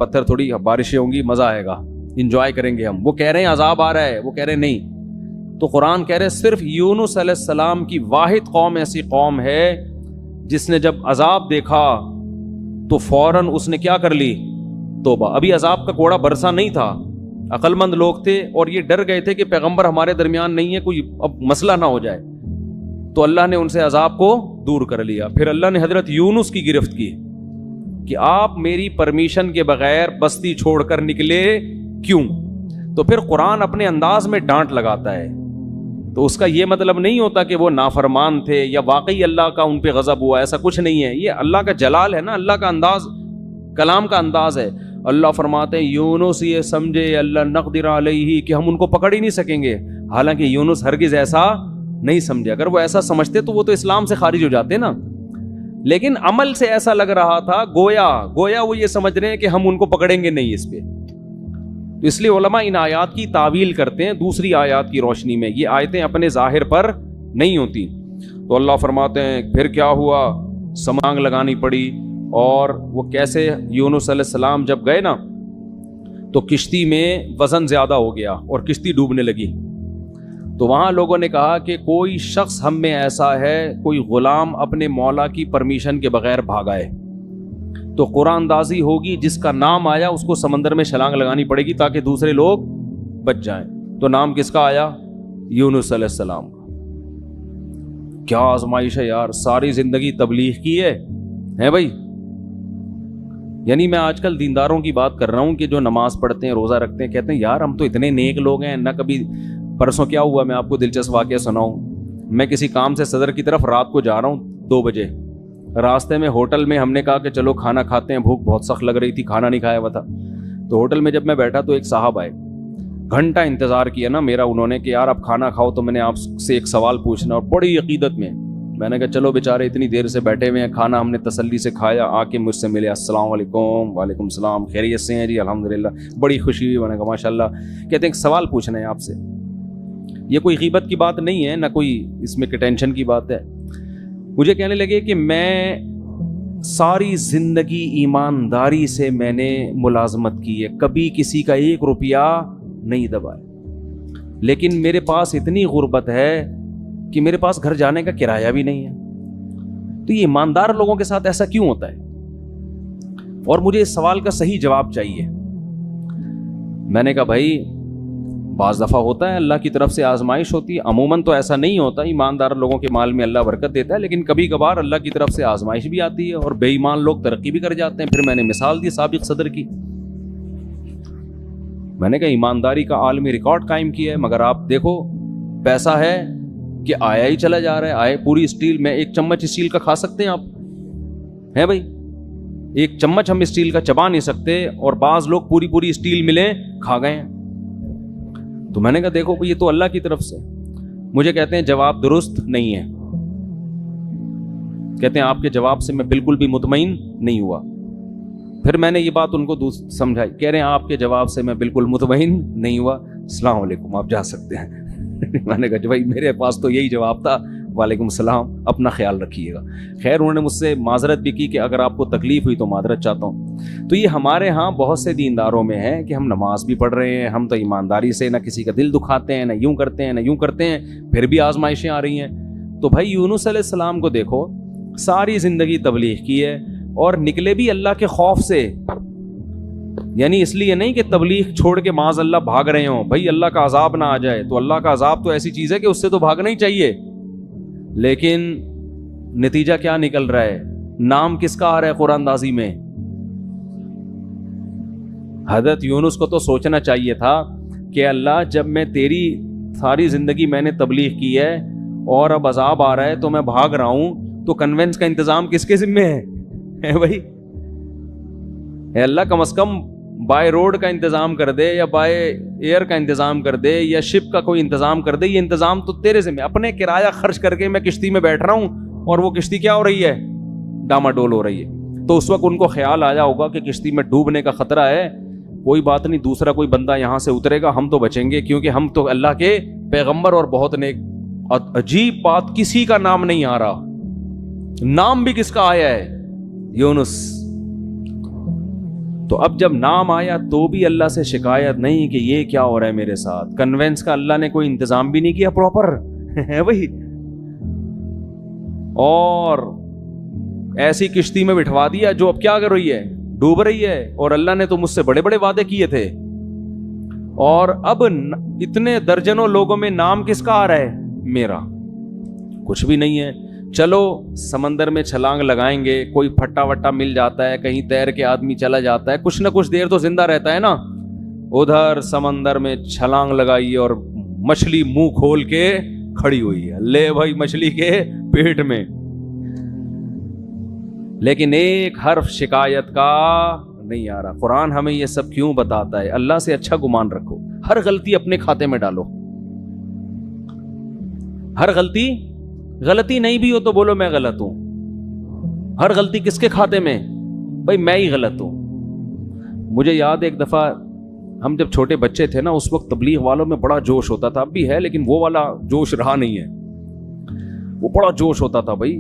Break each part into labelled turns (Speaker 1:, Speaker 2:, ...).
Speaker 1: پتھر تھوڑی بارشیں ہوں گی, مزہ آئے گا, انجوائے کریں گے ہم. وہ کہہ رہے ہیں عذاب آ رہا ہے, وہ کہہ رہے ہیں نہیں. تو قرآن کہہ رہے صرف یونس علیہ السلام کی واحد قوم ایسی قوم ہے جس نے جب عذاب دیکھا تو فوراً اس نے کیا کر لی, توبہ. ابھی عذاب کا کوڑا برسا نہیں تھا, عقل مند لوگ تھے اور یہ ڈر گئے تھے کہ پیغمبر ہمارے درمیان نہیں ہے, کوئی اب مسئلہ نہ ہو جائے. تو اللہ نے ان سے عذاب کو دور کر لیا. پھر اللہ نے حضرت یونس کی گرفت کی کہ آپ میری پرمیشن کے بغیر بستی چھوڑ کر نکلے کیوں. تو پھر قرآن اپنے انداز میں ڈانٹ لگاتا ہے. تو اس کا یہ مطلب نہیں ہوتا کہ وہ نافرمان تھے یا واقعی اللہ کا ان پہ غضب ہوا, ایسا کچھ نہیں ہے. یہ اللہ کا جلال ہے نا, اللہ کا انداز, کلام کا انداز ہے. اللہ فرماتے ہیں یونس یہ سمجھے اللہ نقدر علیہ کہ ہم ان کو پکڑ ہی نہیں سکیں گے. حالانکہ یونس ہرگز ایسا نہیں سمجھے. اگر وہ ایسا سمجھتے تو وہ تو اسلام سے خارج ہو جاتے نا, لیکن عمل سے ایسا لگ رہا تھا گویا وہ یہ سمجھ رہے ہیں کہ ہم ان کو پکڑیں گے نہیں اس پہ. تو اس لیے علماء ان آیات کی تعویل کرتے ہیں دوسری آیات کی روشنی میں. یہ آیتیں اپنے ظاہر پر نہیں ہوتی. تو اللہ فرماتے ہیں پھر کیا ہوا, سمانگ لگانی پڑی. اور وہ کیسے, یونس علیہ السلام جب گئے نا تو کشتی میں وزن زیادہ ہو گیا اور کشتی ڈوبنے لگی. تو وہاں لوگوں نے کہا کہ کوئی شخص ہم میں ایسا ہے, کوئی غلام اپنے مولا کی پرمیشن کے بغیر بھاگا ہے تو قرآن اندازی ہوگی, جس کا نام آیا اس کو سمندر میں چھلانگ لگانی پڑے گی تاکہ دوسرے لوگ بچ جائیں. تو نام کس کا آیا, یونس علیہ السلام کا. کیا آزمائش ہے یار, ساری زندگی تبلیغ کی ہے بھائی. یعنی میں آج کل دینداروں کی بات کر رہا ہوں کہ جو نماز پڑھتے ہیں, روزہ رکھتے ہیں, کہتے ہیں یار ہم تو اتنے نیک لوگ ہیں نہ. کبھی پرسوں کیا ہوا, میں آپ کو دلچسپ واقعہ سناؤں. میں کسی کام سے صدر کی طرف رات کو جا رہا ہوں 2 بجے. راستے میں ہوٹل میں ہم نے کہا کہ چلو کھانا کھاتے ہیں, بھوک بہت سخت لگ رہی تھی, کھانا نہیں کھایا ہوا تھا. تو ہوٹل میں جب میں بیٹھا تو ایک صاحب آئے, گھنٹہ انتظار کیا نا میرا انہوں نے کہ یار آپ کھانا کھاؤ تو میں نے آپ سے ایک سوال پوچھنا, اور بڑی عقیدت میں نے کہا چلو بیچارے اتنی دیر سے بیٹھے ہوئے ہیں, کھانا ہم نے تسلی سے کھایا, آ کے مجھ سے ملے, السلام علیکم. وعلیکم السلام, خیریت سے ہیں جی, الحمدللہ. بڑی خوشی ہوئی. میں نے کہا ماشاء اللہ. کہتے ہیں ایک سوال پوچھنا ہے آپ سے. یہ کوئی غیبت کی بات نہیں ہے, نہ کوئی اس میں ٹینشن کی بات ہے. مجھے کہنے لگے کہ میں ساری زندگی ایمانداری سے میں نے ملازمت کی ہے, کبھی کسی کا 1 روپیہ نہیں دبایا, لیکن میرے پاس اتنی غربت ہے کہ میرے پاس گھر جانے کا کرایہ بھی نہیں ہے. تو یہ ایماندار لوگوں کے ساتھ ایسا کیوں ہوتا ہے؟ اور مجھے اس سوال کا صحیح جواب چاہیے. میں نے کہا بھائی بعض دفعہ ہوتا ہے, اللہ کی طرف سے آزمائش ہوتی ہے, عموماً تو ایسا نہیں ہوتا. ایماندار لوگوں کے مال میں اللہ برکت دیتا ہے, لیکن کبھی کبھار اللہ کی طرف سے آزمائش بھی آتی ہے اور بے ایمان لوگ ترقی بھی کر جاتے ہیں. پھر میں نے مثال دی سابق صدر کی. میں نے کہا ایمانداری کا عالمی ریکارڈ قائم کیا ہے, مگر آپ دیکھو پیسہ ہے کہ آیا ہی چلا جا رہا ہے. آئے پوری اسٹیل میں 1 چمچ اسٹیل کا کھا سکتے ہیں آپ, ہیں بھائی؟ 1 چمچ ہم اسٹیل کا چبا نہیں سکتے, اور بعض لوگ پوری اسٹیل ملیں کھا گئے ہیں. تو میں نے کہا دیکھو یہ تو اللہ کی طرف سے. مجھے کہتے ہیں جواب درست نہیں ہے. کہتے ہیں آپ کے جواب سے میں بالکل بھی مطمئن نہیں ہوا. پھر میں نے یہ بات ان کو سمجھائی. کہہ رہے ہیں آپ کے جواب سے میں بالکل مطمئن نہیں ہوا, السلام علیکم, آپ جا سکتے ہیں. میں نے کہا بھائی میرے پاس تو یہی جواب تھا, وعلیکم السلام, اپنا خیال رکھیے گا. خیر انہوں نے مجھ سے معذرت بھی کی کہ اگر آپ کو تکلیف ہوئی تو معذرت چاہتا ہوں. تو یہ ہمارے ہاں بہت سے دینداروں میں ہے کہ ہم نماز بھی پڑھ رہے ہیں, ہم تو ایمانداری سے نہ کسی کا دل دکھاتے ہیں, نہ یوں کرتے ہیں نہ یوں کرتے ہیں, پھر بھی آزمائشیں آ رہی ہیں. تو بھائی یونس علیہ السلام کو دیکھو, ساری زندگی تبلیغ کی ہے اور نکلے بھی اللہ کے خوف سے. یعنی اس لیے نہیں کہ تبلیغ چھوڑ کے معاذ اللہ بھاگ رہے ہوں. بھائی اللہ کا عذاب نہ آ جائے, تو اللہ کا عذاب تو ایسی چیز ہے کہ اس سے تو بھاگنا ہی چاہیے. لیکن نتیجہ کیا نکل رہا ہے؟ نام کس کا آ رہا ہے قرآن اندازی میں؟ حضرت یونس کو تو سوچنا چاہیے تھا کہ اللہ جب میں تیری ساری زندگی میں نے تبلیغ کی ہے اور اب عذاب آ رہا ہے تو میں بھاگ رہا ہوں, تو کنوینس کا انتظام کس کے ذمہ ہے بھائی؟ اے اللہ کم از کم بائی روڈ کا انتظام کر دے, یا بائی ایئر کا انتظام کر دے, یا شپ کا کوئی انتظام کر دے. یہ انتظام تو تیرے ذمہ. اپنے کرایہ خرچ کر کے میں کشتی میں بیٹھ رہا ہوں اور وہ کشتی کیا ہو رہی ہے؟ ڈاماڈول ہو رہی ہے. تو اس وقت ان کو خیال آیا ہوگا کہ کشتی میں ڈوبنے کا خطرہ ہے, کوئی بات نہیں, دوسرا کوئی بندہ یہاں سے اترے گا, ہم تو بچیں گے کیونکہ ہم تو اللہ کے پیغمبر اور بہت نیک. عجیب بات, کسی کا نام نہیں آ رہا. نام بھی کس کا آیا ہے؟ یونس. تو اب جب نام آیا تو بھی اللہ سے شکایت نہیں کہ یہ کیا ہو رہا ہے میرے ساتھ. کنوینس کا اللہ نے کوئی انتظام بھی نہیں کیا پراپر ہے وہی, اور ایسی کشتی میں بٹھوا دیا جو اب کیا کر رہی ہے, ڈوب رہی ہے. اور اللہ نے تو مجھ سے بڑے بڑے وعدے کیے تھے, اور اب اتنے درجنوں لوگوں میں نام کس کا آ رہا ہے, میرا. کچھ بھی نہیں ہے. چلو سمندر میں چھلانگ لگائیں گے, کوئی پھٹا وٹا مل جاتا ہے, کہیں تیر کے آدمی چلا جاتا ہے, کچھ نہ کچھ دیر تو زندہ رہتا ہے نا. ادھر سمندر میں چھلانگ لگائی اور مچھلی منہ کھول کے کھڑی ہوئی ہے, لے بھائی مچھلی کے پیٹ میں. لیکن ایک حرف شکایت کا نہیں آ رہا. قرآن ہمیں یہ سب کیوں بتاتا ہے؟ اللہ سے اچھا گمان رکھو, ہر غلطی اپنے کھاتے میں ڈالو. ہر غلطی نہیں بھی ہو تو بولو میں غلط ہوں. ہر غلطی کس کے کھاتے میں؟ بھائی میں ہی غلط ہوں. مجھے یاد ایک دفعہ ہم جب چھوٹے بچے تھے نا, اس وقت تبلیغ والوں میں بڑا جوش ہوتا تھا, اب بھی ہے لیکن وہ والا جوش رہا نہیں ہے. وہ بڑا جوش ہوتا تھا بھائی.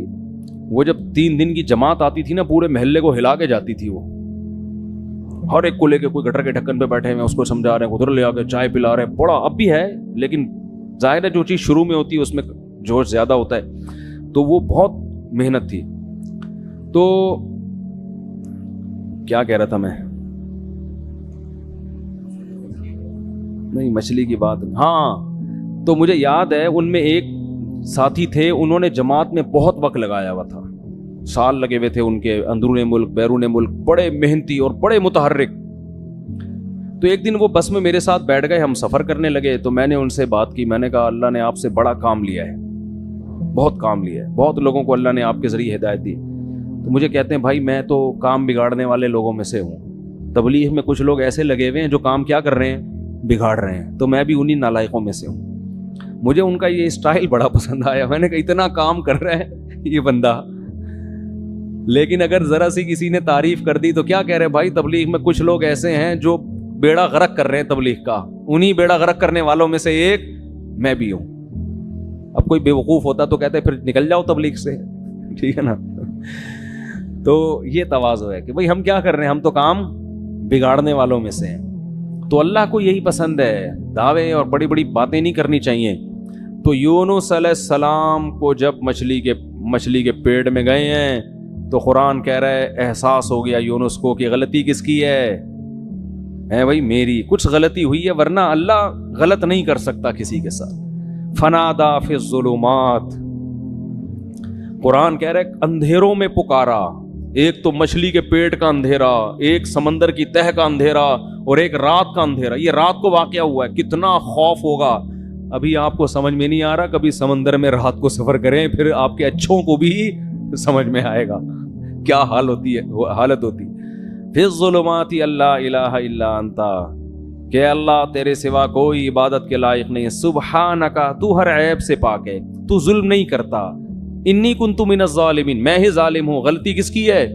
Speaker 1: وہ جب 3 دن کی جماعت آتی تھی نا, پورے محلے کو ہلا کے جاتی تھی. وہ ہر ایک کو لے کے, کوئی گٹر کے ڈھکن پہ بیٹھے ہیں اس کو سمجھا رہے ہیں, ادھر لے آ کے چائے پلا رہے ہیں. بڑا اب بھی ہے لیکن ظاہر ہے جو چیز شروع میں ہوتی ہے اس میں جوش زیادہ ہوتا ہے. تو وہ بہت محنت تھی. تو کیا کہہ رہا تھا میں, نہیں مچھلی کی بات. ہاں تو مجھے یاد ہے ان میں ایک ساتھی تھے, انہوں نے جماعت میں بہت وقت لگایا ہوا تھا, سال لگے ہوئے تھے ان کے, اندرون ملک بیرون ملک, بڑے محنتی اور بڑے متحرک. تو ایک دن وہ بس میں میرے ساتھ بیٹھ گئے, ہم سفر کرنے لگے. تو میں نے ان سے بات کی, میں نے کہا اللہ نے آپ سے بڑا کام لیا ہے, بہت کام لیا ہے, بہت لوگوں کو اللہ نے آپ کے ذریعے ہدایت دی. تو مجھے کہتے ہیں بھائی میں تو کام بگاڑنے والے لوگوں میں سے ہوں. تبلیغ میں کچھ لوگ ایسے لگے ہوئے ہیں جو کام کیا کر رہے ہیں, بگاڑ رہے ہیں. تو میں بھی انہی نالائقوں میں سے ہوں. مجھے ان کا یہ اسٹائل بڑا پسند آیا. میں نے کہا اتنا کام کر رہا ہے یہ بندہ, لیکن اگر ذرا سی کسی نے تعریف کر دی تو کیا کہہ رہے ہیں بھائی, تبلیغ میں کچھ لوگ ایسے ہیں جو بیڑا غرق کر رہے ہیں تبلیغ کا. انہی بیڑا غرق کرنے والوں میں سے ایک میں بھی ہوں. اب کوئی بے وقوف ہوتا تو کہتے پھر نکل جاؤ تبلیغ سے, ٹھیک ہے نا. تو یہ تواضع ہے کہ بھائی ہم کیا کر رہے ہیں, ہم تو کام بگاڑنے والوں میں سے ہیں. تو اللہ کو یہی پسند ہے, دعوے اور بڑی بڑی باتیں نہیں کرنی چاہیے. تو یونس علیہ السلام کو جب مچھلی کے پیٹ میں گئے ہیں تو قرآن کہہ رہا ہے احساس ہو گیا یونس کو کہ غلطی کس کی ہے بھائی میری. کچھ غلطی ہوئی ہے, ورنہ اللہ غلط نہیں کر سکتا کسی کے ساتھ. فنادا فی الظلمات, قرآن کہہ رہا ہے اندھیروں میں پکارا. ایک تو مچھلی کے پیٹ کا اندھیرا, ایک سمندر کی تہ کا اندھیرا, اور ایک رات کا اندھیرا. یہ رات کو واقعہ ہوا ہے, کتنا خوف ہوگا. ابھی آپ کو سمجھ میں نہیں آ رہا, کبھی سمندر میں رات کو سفر کریں, پھر آپ کے اچھوں کو بھی سمجھ میں آئے گا کیا حالت ہوتی. فی الظلمات اللہ الہ الا انت, کہ اللہ تیرے سوا کوئی عبادت کے لائق نہیں. سبحانک, تو ہر عیب سے پاک ہے, تو ظلم نہیں کرتا. انی کنت من الظالمین, میں ہی ظالم ہوں. غلطی کس کی ہے,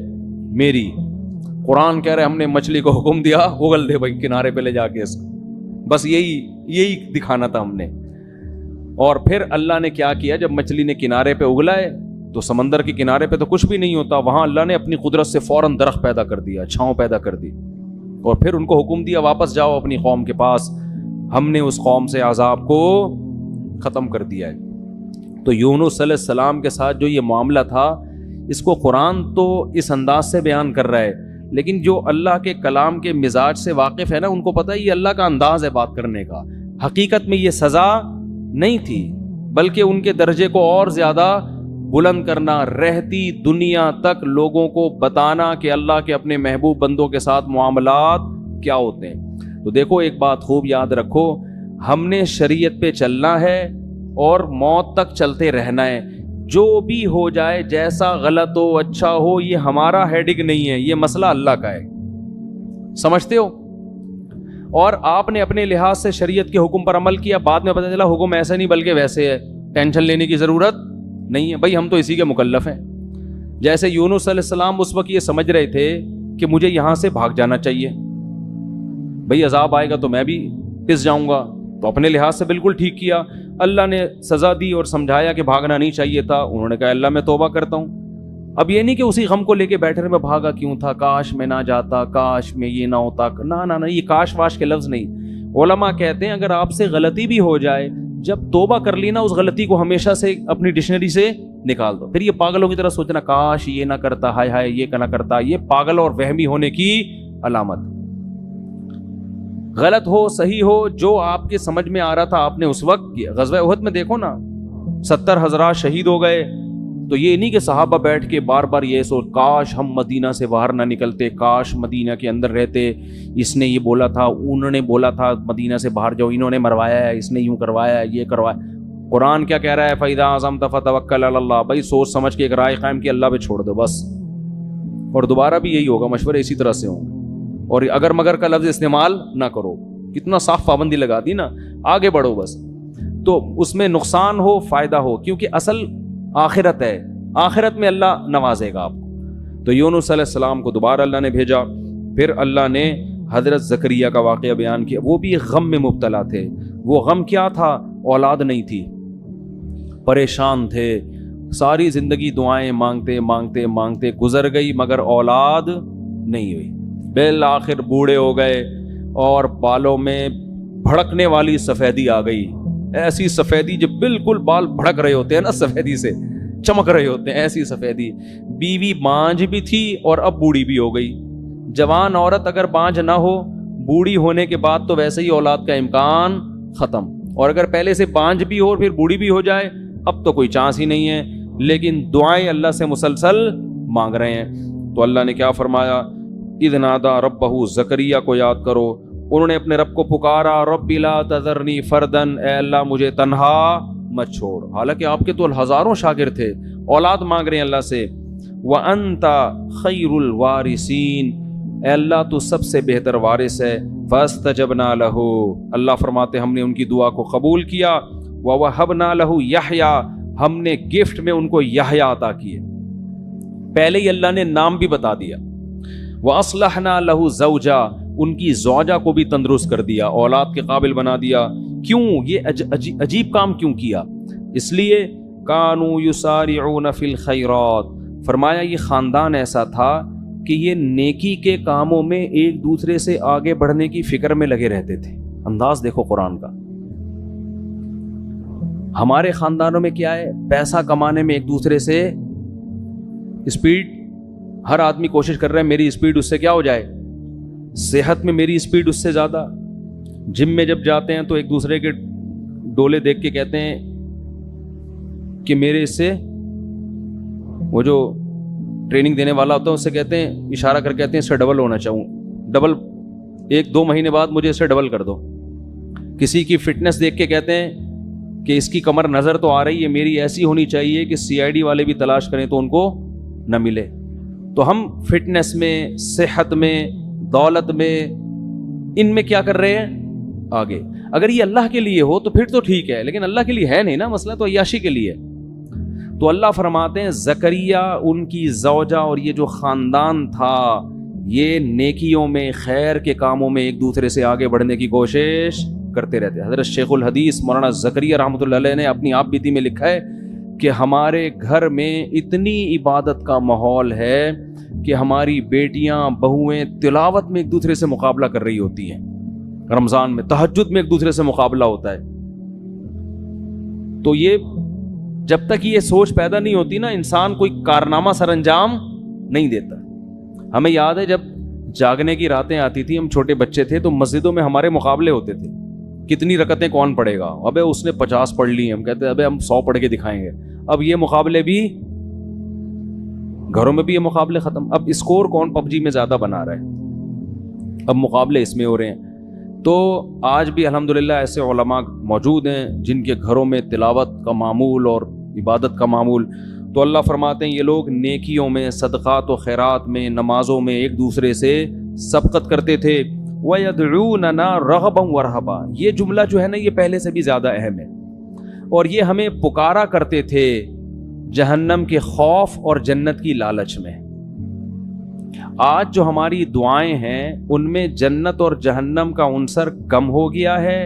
Speaker 1: میری. قرآن کہہ رہے ہم نے مچھلی کو حکم دیا اگل دے بھائی کنارے پہ لے جا کے اس کو. بس یہی دکھانا تھا ہم نے. اور پھر اللہ نے کیا کیا, جب مچھلی نے کنارے پہ اگلائے تو سمندر کے کنارے پہ تو کچھ بھی نہیں ہوتا, وہاں اللہ نے اپنی قدرت سے فوراً درخت پیدا کر دیا, چھاؤں پیدا کر دی, اور پھر ان کو حکم دیا واپس جاؤ اپنی قوم کے پاس. ہم نے اس قوم سے عذاب کو ختم کر دیا ہے. تو یونس علیہ السلام کے ساتھ جو یہ معاملہ تھا, اس کو قرآن تو اس انداز سے بیان کر رہا ہے, لیکن جو اللہ کے کلام کے مزاج سے واقف ہے نا, ان کو پتہ ہے یہ اللہ کا انداز ہے بات کرنے کا. حقیقت میں یہ سزا نہیں تھی, بلکہ ان کے درجے کو اور زیادہ بلند کرنا, رہتی دنیا تک لوگوں کو بتانا کہ اللہ کے اپنے محبوب بندوں کے ساتھ معاملات کیا ہوتے ہیں. تو دیکھو ایک بات خوب یاد رکھو, ہم نے شریعت پہ چلنا ہے اور موت تک چلتے رہنا ہے. جو بھی ہو جائے, جیسا غلط ہو اچھا ہو, یہ ہمارا ہیڈک نہیں ہے, یہ مسئلہ اللہ کا ہے. سمجھتے ہو؟ اور آپ نے اپنے لحاظ سے شریعت کے حکم پر عمل کیا, بعد میں پتہ چلا حکم ایسا نہیں بلکہ ویسے ہے, ٹینشن لینے کی ضرورت نہیں ہے. بھائی ہم تو اسی کے مکلف ہیں. جیسے یونس علیہ السلام اس وقت یہ سمجھ رہے تھے کہ مجھے یہاں سے بھاگ جانا چاہیے, بھائی عذاب آئے گا تو میں بھی پس جاؤں گا, تو اپنے لحاظ سے بالکل ٹھیک کیا. اللہ نے سزا دی اور سمجھایا کہ بھاگنا نہیں چاہیے تھا. انہوں نے کہا اللہ میں توبہ کرتا ہوں, اب یہ نہیں کہ اسی غم کو لے کے بیٹھے رہے میں بھاگا کیوں تھا, کاش میں نہ جاتا, کاش میں یہ نہ ہوتا. نہ, یہ کاش واش کے لفظ نہیں. علماء کہتے ہیں اگر آپ سے غلطی بھی ہو جائے, جب توبہ کر لی نا, اس غلطی کو ہمیشہ سے اپنی ڈکشنری سے نکال دو. پھر یہ پاگلوں کی طرح سوچنا کاش یہ نہ کرتا, ہائے ہائے یہ نہ کرتا, یہ پاگل اور وہمی ہونے کی علامت. غلط ہو صحیح ہو, جو آپ کے سمجھ میں آ رہا تھا آپ نے اس وقت کیا. غزوہ احد میں دیکھو نا 70,000 شہید ہو گئے, تو یہ نہیں کہ صحابہ بیٹھ کے بار بار یہ سوچ کاش ہم مدینہ سے باہر نہ نکلتے, کاش مدینہ کے اندر رہتے, اس نے یہ بولا تھا, انہوں نے بولا تھا مدینہ سے باہر جاؤ, انہوں نے مروایا ہے, اس نے یوں کروایا ہے, یہ کروایا. قرآن کیا کہہ رہا ہے, فَإِذَا عَزَمْتَ فَتَوَكَّلْ عَلَى اللَّهِ. بھائی سوچ سمجھ کے ایک رائے قائم کی, اللہ پہ چھوڑ دو بس. اور دوبارہ بھی یہی ہوگا, مشورے اسی طرح سے ہوں گے. اور اگر مگر کا لفظ استعمال نہ کرو. کتنا صاف پابندی لگا دی نا, آگے بڑھو بس. تو اس میں نقصان ہو فائدہ ہو, کیونکہ اصل آخرت ہے, آخرت میں اللہ نوازے گا آپ کو. تو یونس علیہ السلام کو دوبارہ اللہ نے بھیجا. پھر اللہ نے حضرت زکریا کا واقعہ بیان کیا. وہ بھی غم میں مبتلا تھے. وہ غم کیا تھا, اولاد نہیں تھی, پریشان تھے, ساری زندگی دعائیں مانگتے مانگتے مانگتے گزر گئی, مگر اولاد نہیں ہوئی. بالآخر بوڑھے ہو گئے اور بالوں میں بھڑکنے والی سفیدی آ گئی. ایسی سفیدی جو بالکل بال بھڑک رہے ہوتے ہیں نا, سفیدی سے چمک رہے ہوتے ہیں, ایسی سفیدی. بیوی بانجھ بھی تھی اور اب بوڑھی بھی ہو گئی. جوان عورت اگر بانجھ نہ ہو, بوڑھی ہونے کے بعد تو ویسے ہی اولاد کا امکان ختم. اور اگر پہلے سے بانجھ بھی ہو اور پھر بوڑھی بھی ہو جائے, اب تو کوئی چانس ہی نہیں ہے. لیکن دعائیں اللہ سے مسلسل مانگ رہے ہیں. تو اللہ نے کیا فرمایا, اذ نادا ربہ, زکریا کو یاد کرو, انہوں نے اپنے رب کو پکارا, رب لا تذرنی فردن, اے اللہ مجھے تنہا مت چھوڑ. حالانکہ آپ کے تو ہزاروں شاگرد تھے, اولاد مانگ رہے ہیں اللہ سے. وَأَنْتَ خَيْرُ الْوَارِثِينَ, اے اللہ تو سب سے بہتر وارث ہے. فَاسْتَجَبْنَا لَهُ, اللہ فرماتے ہم نے ان کی دعا کو قبول کیا. وَوَهَبْنَا لَهُ يَحْيَىٰ, ہم نے گفٹ میں ان کو یحییٰ عطا کیے. پہلے ہی اللہ نے نام بھی بتا دیا. وَأَصْلَحْنَا لَهُ زَوْجًا, ان کی زوجہ کو بھی تندرست کر دیا, اولاد کے قابل بنا دیا. کیوں یہ عجیب کام کیوں کیا؟ اس لیے کانوا یسارعون فی الخیرات, فرمایا یہ خاندان ایسا تھا کہ یہ نیکی کے کاموں میں ایک دوسرے سے آگے بڑھنے کی فکر میں لگے رہتے تھے. انداز دیکھو قرآن کا. ہمارے خاندانوں میں کیا ہے, پیسہ کمانے میں ایک دوسرے سے اسپیڈ, ہر آدمی کوشش کر رہا ہے میری اسپیڈ اس سے کیا ہو جائے, صحت میں میری اسپیڈ اس سے زیادہ. جم میں جب جاتے ہیں تو ایک دوسرے کے ڈولے دیکھ کے کہتے ہیں کہ میرے اس سے, وہ جو ٹریننگ دینے والا ہوتا ہے اس سے کہتے ہیں, اشارہ کر کہتے ہیں اس سے ڈبل ہونا چاہوں, ڈبل 1-2 مہینے بعد مجھے اس سے ڈبل کر دو. کسی کی فٹنس دیکھ کے کہتے ہیں کہ اس کی کمر نظر تو آ رہی ہے, میری ایسی ہونی چاہیے کہ CID والے بھی تلاش کریں تو ان کو نہ ملے. تو ہم فٹنس میں, صحت میں, دولت میں, ان میں کیا کر رہے ہیں آگے. اگر یہ اللہ کے لیے ہو تو پھر تو ٹھیک ہے, لیکن اللہ کے لیے ہے نہیں نا, مسئلہ تو عیاشی کے لیے. تو اللہ فرماتے ہیں زکریا, ان کی زوجہ اور یہ جو خاندان تھا, یہ نیکیوں میں, خیر کے کاموں میں ایک دوسرے سے آگے بڑھنے کی کوشش کرتے رہتے. حضرت شیخ الحدیث مولانا زکریا رحمۃ اللہ علیہ نے اپنی آپ بیتی میں لکھا ہے کہ ہمارے گھر میں اتنی عبادت کا ماحول ہے کہ ہماری بیٹیاں بہویں تلاوت میں ایک دوسرے سے مقابلہ کر رہی ہوتی ہیں. رمضان میں تہجد میں ایک دوسرے سے مقابلہ ہوتا ہے. تو یہ جب تک یہ سوچ پیدا نہیں ہوتی نا, انسان کوئی کارنامہ سر انجام نہیں دیتا. ہمیں یاد ہے جب جاگنے کی راتیں آتی تھی, ہم چھوٹے بچے تھے, تو مسجدوں میں ہمارے مقابلے ہوتے تھے, کتنی رکعتیں کون پڑھے گا. ابے اس نے 50 پڑھ لی, ہم کہتے ہیں ابے ہم 100 پڑھ کے دکھائیں گے. اب یہ مقابلے بھی گھروں میں بھی, یہ مقابلے ختم. اب اسکور کون PUBG میں زیادہ بنا رہا ہے, اب مقابلے اس میں ہو رہے ہیں. تو آج بھی الحمدللہ ایسے علماء موجود ہیں جن کے گھروں میں تلاوت کا معمول اور عبادت کا معمول. تو اللہ فرماتے ہیں یہ لوگ نیکیوں میں, صدقات و خیرات میں, نمازوں میں ایک دوسرے سے سبقت کرتے تھے. وَيَدْعُونَنَا رَغَبًا وَرَهَبًا, یہ جملہ جو ہے نا یہ پہلے سے بھی زیادہ اہم ہے. اور یہ ہمیں پکارا کرتے تھے جہنم کے خوف اور جنت کی لالچ میں. آج جو ہماری دعائیں ہیں ان میں جنت اور جہنم کا عنصر کم ہو گیا ہے,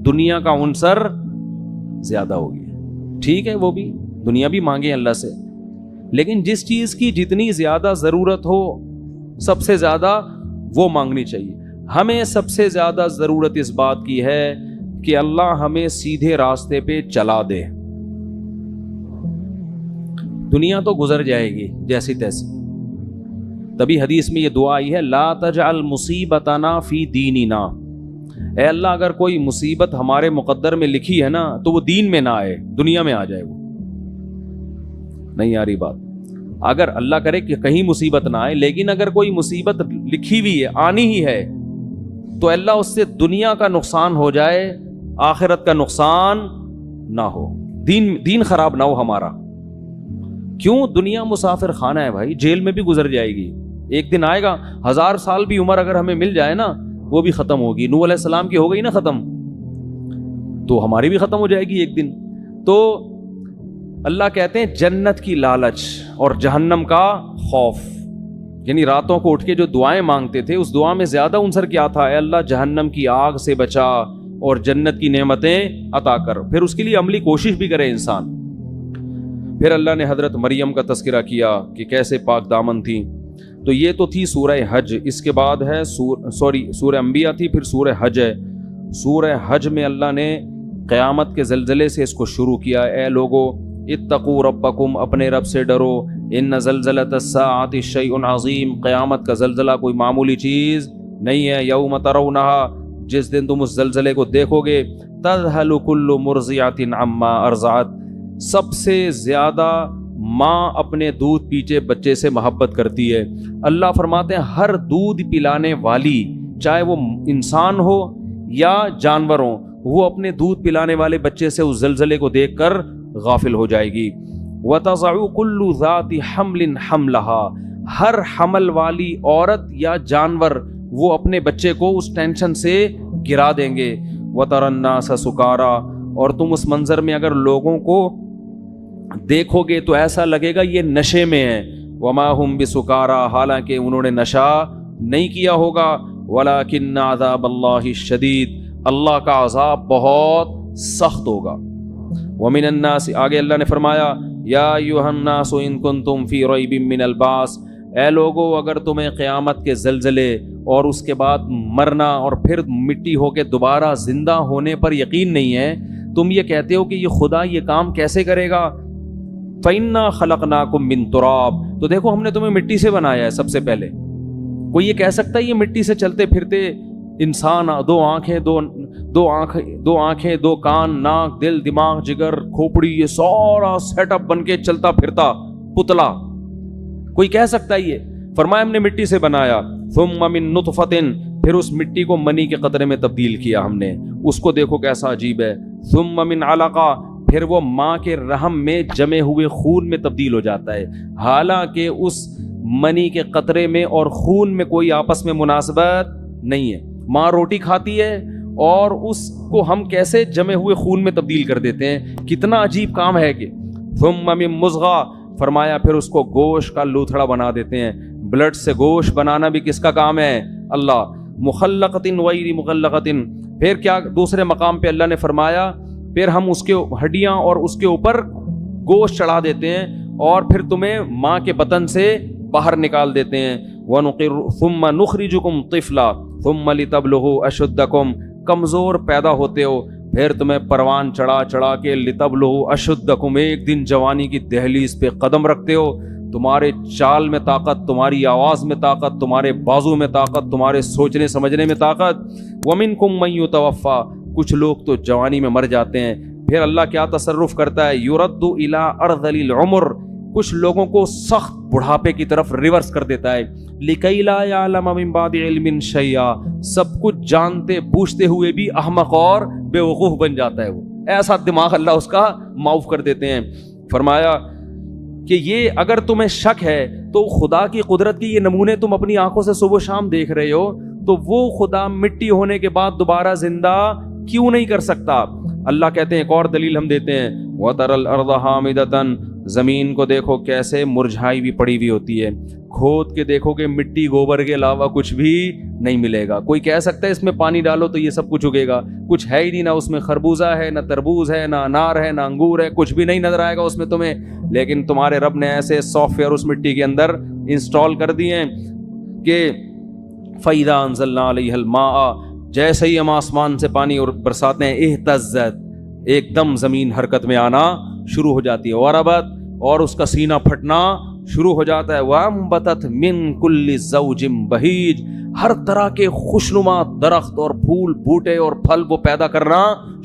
Speaker 1: دنیا کا عنصر زیادہ ہو گیا. ٹھیک ہے, وہ بھی دنیا بھی مانگے اللہ سے, لیکن جس چیز کی جتنی زیادہ ضرورت ہو سب سے زیادہ وہ مانگنی چاہیے. ہمیں سب سے زیادہ ضرورت اس بات کی ہے کہ اللہ ہمیں سیدھے راستے پہ چلا دے. دنیا تو گزر جائے گی جیسی تیسی. تبھی حدیث میں یہ دعا آئی ہے لا تجعل مصیبتنا فی دیننا. اے اللہ اگر کوئی مصیبت ہمارے مقدر میں لکھی ہے نا تو وہ دین میں نہ آئے, دنیا میں آ جائے. وہ نہیں آ رہی بات. اگر اللہ کرے کہ کہیں مصیبت نہ آئے, لیکن اگر کوئی مصیبت لکھی ہوئی ہے, آنی ہی ہے, تو اللہ اس سے دنیا کا نقصان ہو جائے, آخرت کا نقصان نہ ہو, دین خراب نہ ہو ہمارا. کیوں؟ دنیا مسافر خانہ ہے بھائی, جیل میں بھی گزر جائے گی, ایک دن آئے گا. 1000 سال بھی عمر اگر ہمیں مل جائے نا وہ بھی ختم ہوگی. نوح علیہ السلام کی ہو گئی نا ختم, تو ہماری بھی ختم ہو جائے گی ایک دن. تو اللہ کہتے ہیں جنت کی لالچ اور جہنم کا خوف, یعنی راتوں کو اٹھ کے جو دعائیں مانگتے تھے اس دعا میں زیادہ عنصر کیا تھا؟ اے اللہ جہنم کی آگ سے بچا اور جنت کی نعمتیں عطا کر. پھر اس کے لیے عملی کوشش بھی کرے انسان. پھر اللہ نے حضرت مریم کا تذکرہ کیا کہ کیسے پاک دامن تھی. تو یہ تو تھی سورہ حج. اس کے بعد ہے سورہ انبیاء تھی, پھر سورہ حج ہے. سورہ حج میں اللہ نے قیامت کے زلزلے سے اس کو شروع کیا. اے لوگو اتقوا ربکم, اپنے رب سے ڈرو. ان زلزلۃ الساعۃ شیء عظیم, قیامت کا زلزلہ کوئی معمولی چیز نہیں ہے. یوم ترونھا, جس دن تم اس زلزلے کو دیکھو گے, تذہل کل مرضعۃ عما ارضعت, سب سے زیادہ ماں اپنے دودھ پیچھے بچے سے محبت کرتی ہے. اللہ فرماتے ہیں ہر دودھ پلانے والی, چاہے وہ انسان ہو یا جانور ہو, وہ اپنے دودھ پلانے والے بچے سے اس زلزلے کو دیکھ کر غافل ہو جائے گی. وَتَضَعُ كُلُّ ذَاتِ حَمْلٍ حَمْلَهَا, ہر حمل والی عورت یا جانور وہ اپنے بچے کو اس ٹینشن سے گرا دیں گے. وَتَرَى النَّاسَ سُكَارَى, اور تم اس منظر میں اگر لوگوں کو دیکھو گے تو ایسا لگے گا یہ نشے میں ہیں. وَمَا هُمْ بِسُكَارَى, حالانکہ انہوں نے نشہ نہیں کیا ہوگا. وَلَكِنَّ عَذَابَ اللَّهِ الشَّدِيدُ, اللہ کا عذاب بہت سخت ہوگا. وَمِنَ النَّاسِ, آگے اللہ نے فرمایا یا ایھا الناس ان کنتم فی ریب من البعث, اے لوگو اگر تمہیں قیامت کے زلزلے اور اس کے بعد مرنا اور پھر مٹی ہو کے دوبارہ زندہ ہونے پر یقین نہیں ہے, تم یہ کہتے ہو کہ یہ خدا یہ کام کیسے کرے گا. فَإِنَّا خَلَقْنَاكُم مِّن تُرَابٍ, تو دیکھو ہم نے تمہیں مٹی سے بنایا ہے سب سے پہلے. کوئی یہ کہہ سکتا ہے یہ مٹی سے چلتے پھرتے انسان, دو آنکھیں دو کان, ناک, دل, دماغ, جگر, کھوپڑی, یہ سارا سیٹ اپ بن کے چلتا پھرتا پتلا, کوئی کہہ سکتا ہے یہ؟ فرمایا ہم نے مٹی سے بنایا. ثم من نطفۃ, پھر اس مٹی کو منی کے قطرے میں تبدیل کیا ہم نے, اس کو دیکھو کیسا عجیب ہے. ثم من علقہ, پھر وہ ماں کے رحم میں جمے ہوئے خون میں تبدیل ہو جاتا ہے, حالانکہ اس منی کے قطرے میں اور خون میں کوئی آپس میں مناسبت نہیں ہے. ماں روٹی کھاتی ہے اور اس کو ہم کیسے جمے ہوئے خون میں تبدیل کر دیتے ہیں, کتنا عجیب کام ہے کہ. ثم من مضغہ, فرمایا پھر اس کو گوشت کا لوتھڑا بنا دیتے ہیں. بلڈ سے گوشت بنانا بھی کس کا کام ہے؟ اللہ. مخلقۃ غیر مخلقۃ, پھر کیا دوسرے مقام پہ اللہ نے فرمایا پھر ہم اس کے ہڈیاں اور اس کے اوپر گوشت چڑھا دیتے ہیں اور پھر تمہیں ماں کے بطن سے باہر نکال دیتے ہیں. وَنُقِرُّ ثُمَّ نُخْرِجُكُمْ طِفْلًا ثُمَّ لِتَبْلُغُوا أَشُدَّكُمْ, کمزور پیدا ہوتے ہو پھر تمہیں پروان چڑھا کے لِتَبْلُغُوا أَشُدَّكُمْ, ایک دن جوانی کی دہلیز پہ قدم رکھتے ہو. تمہارے چال میں طاقت, تمہاری آواز میں طاقت, تمہارے بازو میں طاقت, تمہارے سوچنے سمجھنے میں طاقت. وَمِنْكُمْ مَن يُتَوَفَّى, کچھ لوگ تو جوانی میں مر جاتے ہیں. پھر اللہ کیا تصرف کرتا ہے؟ يُرَدُّ إِلَىٰ أَرْذَلِ الْعُمُرِ, کچھ لوگوں کو سخت بڑھاپے کی طرف ریورس کر دیتا ہے. لِكَيْ لَا يَعْلَمَ مِن بَعْدِ عِلْمٍ شَيْئًا, سب کچھ جانتے بوجھتے ہوئے بھی احمق اور بے وقوف بن جاتا ہے. وہ ایسا دماغ اللہ اس کا معاف کر دیتے ہیں. فرمایا کہ یہ اگر تمہیں شک ہے تو خدا کی قدرت کی یہ نمونے تم اپنی آنکھوں سے صبح و شام دیکھ رہے ہو, تو وہ خدا مٹی ہونے کے بعد دوبارہ زندہ کیوں نہیں کر سکتا؟ اللہ کہتے ہیں ایک اور دلیل ہم دیتے ہیں. وَتَرَى الْأَرْضَ حَامِدَةً, زمین کو دیکھو کیسے مرجھائی بھی پڑی ہوئی ہوتی ہے, کھود کے دیکھو کہ مٹی گوبر کے علاوہ کچھ بھی نہیں ملے گا. کوئی کہہ سکتا ہے اس میں پانی ڈالو تو یہ سب کچھ اگے گا؟ کچھ ہے ہی نہیں, نہ اس میں خربوزہ ہے, نہ تربوز ہے, نہ انار ہے, نہ انگور ہے, کچھ بھی نہیں نظر آئے گا اس میں تمہیں. لیکن تمہارے رب نے ایسے سافٹ ویئر اس مٹی کے اندر انسٹال کر دیے ہیں کہ فَإِذَا أَنزَلْنَا عَلَيْهَا الْمَاءَ, جیسے ہی ہم آسمان سے پانی اور برساتے ہیں, اہتزت, ایک دم زمین حرکت میں آنا شروع ہو جاتی ہے, وربت, اور اس کا سینہ پھٹنا شروع ہو جاتا ہے, وَأَنبَتَتْ مِن كُلِّ زَوْجٍ بَهِيجٍ, ہر طرح کے خوشنما درخت اور پھول بوٹے اور پھل وہ پیدا کرنا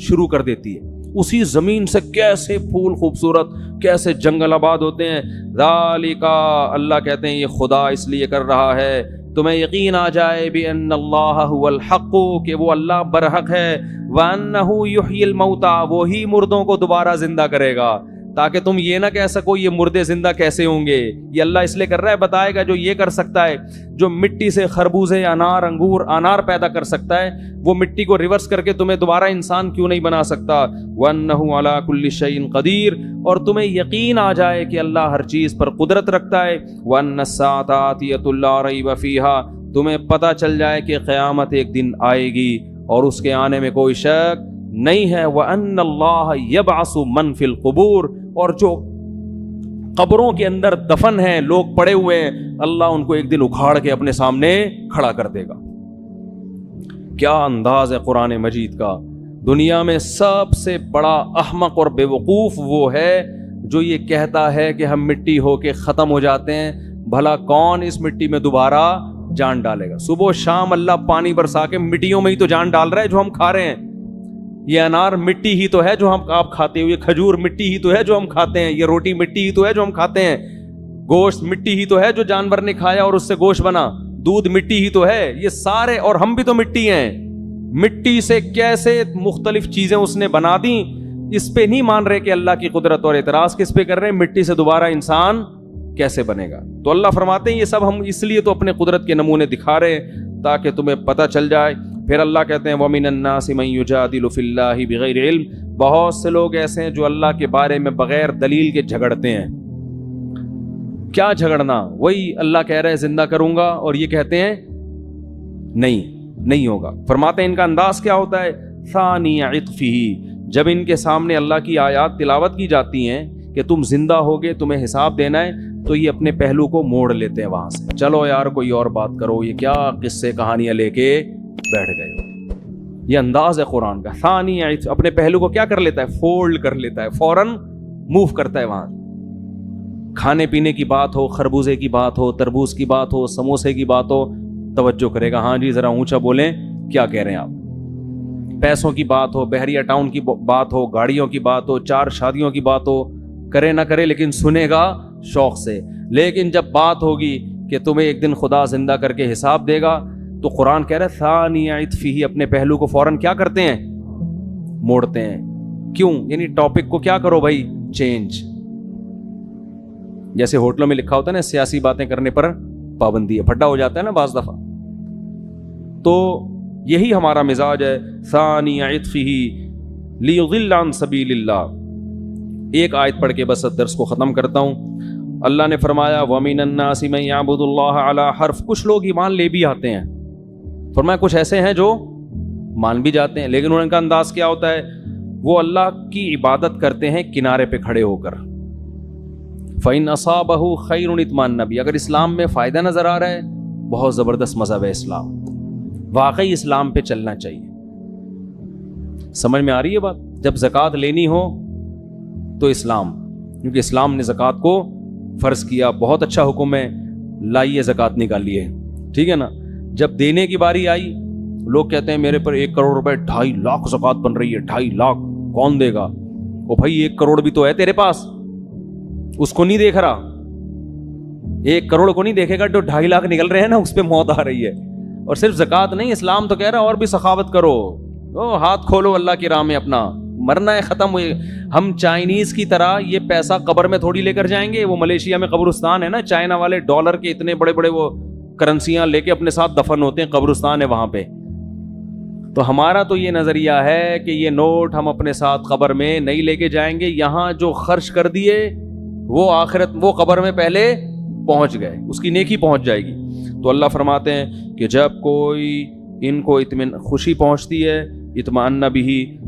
Speaker 1: شروع کر دیتی ہے. اسی زمین سے کیسے پھول خوبصورت, کیسے جنگل آباد ہوتے ہیں. ذالک, اللہ کہتے ہیں یہ خدا اس لیے کر رہا ہے تمہیں یقین آ جائے بِأَنَّ اللَّهَ هُوَ الْحَقُّ, کہ وہ اللہ برحق ہے, وَأَنَّهُ يُحْيِي الْمَوْتَى, وہی مردوں کو دوبارہ زندہ کرے گا, تاکہ تم یہ نہ کہہ سکو یہ مردے زندہ کیسے ہوں گے. یہ اللہ اس لیے کر رہا ہے, بتائے گا جو یہ کر سکتا ہے, جو مٹی سے خربوزے, انار, انگور, انار پیدا کر سکتا ہے, وہ مٹی کو ریورس کر کے تمہیں دوبارہ انسان کیوں نہیں بنا سکتا. وَأَنَّهُ عَلَى كُلِّ شَيْءٍ قَدِيرٌ, اور تمہیں یقین آ جائے کہ اللہ ہر چیز پر قدرت رکھتا ہے. وَأَنَّ السَّاعَةَ آتِيَةٌ لَا رَيْبَ فِيهَا, تمہیں پتہ چل جائے کہ قیامت ایک دن آئے گی اور اس کے آنے میں کوئی شک نہیں ہے. وَأَنَّ اللَّهَ يَبْعَثُ مَن فِي الْقُبُورِ, اور جو قبروں کے اندر دفن ہیں, لوگ پڑے ہوئے ہیں, اللہ ان کو ایک دن اکھاڑ کے اپنے سامنے کھڑا کر دے گا. کیا انداز ہے قرآن مجید کا. دنیا میں سب سے بڑا احمق اور بے وقوف وہ ہے جو یہ کہتا ہے کہ ہم مٹی ہو کے ختم ہو جاتے ہیں. بھلا کون اس مٹی میں دوبارہ جان ڈالے گا؟ صبح و شام اللہ پانی برسا کے مٹیوں میں ہی تو جان ڈال رہا ہے جو ہم کھا رہے ہیں. یہ انار مٹی ہی تو ہے جو آپ کھاتے ہو, یہ کھجور مٹی ہی تو ہے جو ہم کھاتے ہیں, یہ روٹی مٹی ہی تو ہے جو ہم کھاتے ہیں, گوشت مٹی ہی تو ہے جو جانور نے کھایا اور اس سے گوشت بنا, دودھ مٹی ہی تو ہے, یہ سارے, اور ہم بھی تو مٹی ہیں. مٹی سے کیسے مختلف چیزیں اس نے بنا دی, اس پہ نہیں مان رہے کہ اللہ کی قدرت, اور اعتراض کس پہ کر رہے ہیں, مٹی سے دوبارہ انسان کیسے بنے گا. تو اللہ فرماتے ہیں یہ سب ہم اس لیے تو اپنے قدرت کے نمونے دکھا رہے ہیں تاکہ تمہیں پتہ چل جائے. پھر اللہ کہتے ہیں وَمِنَ النَّاسِ مَن يُجَادِلُ فِي اللَّهِ بِغَيْرِ عِلْمٍ, بہت سے لوگ ایسے ہیں جو اللہ کے بارے میں بغیر دلیل کے جھگڑتے ہیں. کیا جھگڑنا؟ وہی اللہ کہہ رہے ہیں زندہ کروں گا اور یہ کہتے ہیں نہیں ہوگا. فرماتے ہیں ان کا انداز کیا ہوتا ہے, ثانی عطفہ, جب ان کے سامنے اللہ کی آیات تلاوت کی جاتی ہیں کہ تم زندہ ہوگے, تمہیں حساب دینا ہے, تو یہ اپنے پہلو کو موڑ لیتے ہیں وہاں سے. چلو یار کوئی اور بات کرو, یہ کیا قصے کہانیاں لے کے بیٹھ گئے ہو. یہ انداز ہے قرآن کا. ثانی, اپنے پہلو کو کیا کر لیتا ہے, فولڈ کر لیتا ہے, فوراً موو کرتا ہے وہاں. کھانے پینے کی بات ہو, خربوزے کی بات ہو, تربوز کی بات ہو, سموسے کی بات ہو, توجہ کرے گا, ہاں جی ذرا اونچا بولیں, کیا کہہ رہے ہیں آپ. پیسوں کی بات ہو, بحریہ ٹاؤن کی بات ہو, گاڑیوں کی بات ہو, 4 شادیوں کی بات ہو, کرے نہ کرے لیکن سنے گا شوق سے. لیکن جب بات ہوگی کہ تمہیں ایک دن خدا زندہ کر کے حساب دے گا, تو قرآن کہہ رہا ہے ثانی عطفہ, اپنے پہلو کو فوراً کیا کرتے ہیں, موڑتے ہیں. کیوں؟ یعنی ٹاپک کو کیا کرو بھائی, چینج. جیسے ہوٹلوں میں لکھا ہوتا ہے نا, سیاسی باتیں کرنے پر پابندی ہے, پھٹا ہو جاتا ہے نا بعض دفعہ. تو یہی ہمارا مزاج ہے. ثانی عطفہ لیضل عن سبیل اللہ. ایک آیت پڑھ کے بس درس کو ختم کرتا ہوں. اللہ نے فرمایا وَمِنَ النَّاسِ مَن يَعْبُدُ اللَّهَ عَلَى حَرْفٍ, کچھ لوگ ایمان لے بھی آتے ہیں. فرمایا کچھ ایسے ہیں جو مان بھی جاتے ہیں, لیکن ان کا انداز کیا ہوتا ہے, وہ اللہ کی عبادت کرتے ہیں کنارے پہ کھڑے ہو کر. فَإِنْ أَصَابَهُ خَيْرٌ اطْمَأَنَّ بِهِ, اگر اسلام میں فائدہ نظر آ رہا ہے, بہت زبردست مذہب ہے اسلام, واقعی اسلام پہ چلنا چاہیے. سمجھ میں آ رہی ہے بات؟ جب زکوٰۃ لینی ہو تو اسلام, کیونکہ اسلام نے زکوٰۃ کو فرض کیا, بہت اچھا حکم ہے, لائیے زکوٰۃ نکالیے, ٹھیک ہے نا. جب دینے کی باری آئی, لوگ کہتے ہیں میرے پر 1 کروڑ روپے 2.5 لاکھ زکوٰۃ بن رہی ہے, 2.5 لاکھ کون دے گا؟ وہ بھائی 1 کروڑ بھی تو ہے تیرے پاس, اس کو نہیں دیکھ رہا, 1 کروڑ کو نہیں دیکھے گا, جو 2.5 لاکھ نکل رہے ہیں نا اس پہ موت آ رہی ہے. اور صرف زکوٰۃ نہیں, اسلام تو کہہ رہا ہے اور بھی سخاوت کرو, ہاتھ کھولو اللہ کی راہ میں اپنا, مرنا ہے ختم ہوئے. ہم چائنیز کی طرح یہ پیسہ قبر میں تھوڑی لے کر جائیں گے. وہ ملیشیا میں قبرستان ہے نا, چائنا والے ڈالر کے اتنے بڑے بڑے وہ کرنسیاں لے کے اپنے ساتھ دفن ہوتے ہیں, قبرستان ہے وہاں پہ. تو ہمارا تو یہ نظریہ ہے کہ یہ نوٹ ہم اپنے ساتھ قبر میں نہیں لے کے جائیں گے, یہاں جو خرچ کر دیے وہ آخرت وہ قبر میں پہلے پہنچ گئے، اس کی نیکی پہنچ جائے گی۔ تو اللہ فرماتے ہیں کہ جب کوئی ان کو خوشی پہنچتی ہے، اطمئن بھی